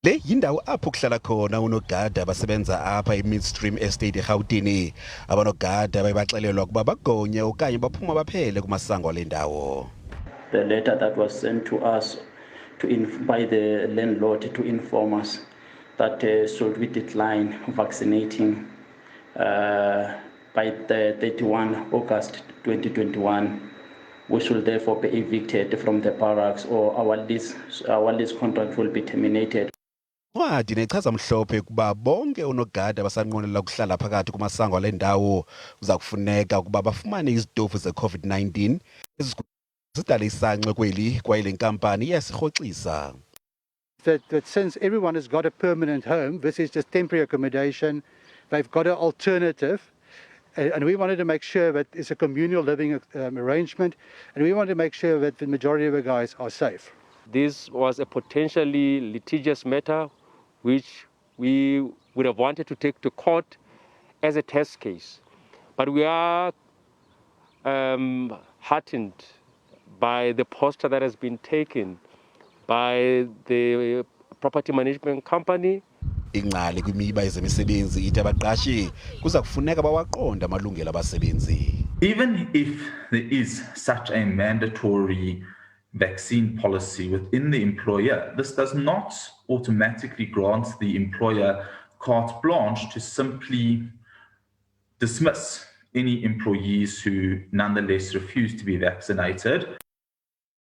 Le yindawo apho kuhlala khona Oonogada basebenza apha iMidstream estate eRhawutini. Abanogada bayaxelelwa ukuba bagonye okanye baphuma baphele kumasango alendawo. The letter that was sent to us by the landlord to inform us that should we decline vaccinating by the 31 August 2021, we should therefore be evicted from the barracks or our lease contract will be terminated. Ncwadi nechaza mhlophe ukuba bonke Oonogada basanqwenela ukuhlala phakathi kumasango alendawo kuza kufuneka ukuba bafumane izitofu ze-COVID-19 zidale isangxe kweli kwaye le nkampani iyasirhoxisa. That since everyone has got a permanent home, this is just temporary accommodation. They've got an alternative, and we wanted to make sure that it's a communal living arrangement, and we wanted to make sure that the majority of the guys are safe. This was a potentially litigious matter which we would have wanted to take to court as a test case. But we are heartened by the posture that has been taken by the property management company. Ingqali kwimiba yezemisebenzi ithi abaqashi kuza kufuneka bawaqonde amalungelo abasebenzi. Even if there is such a mandatory vaccine policy within the employer, this does not automatically grant the employer carte blanche to simply dismiss any employees who nonetheless refuse to be vaccinated.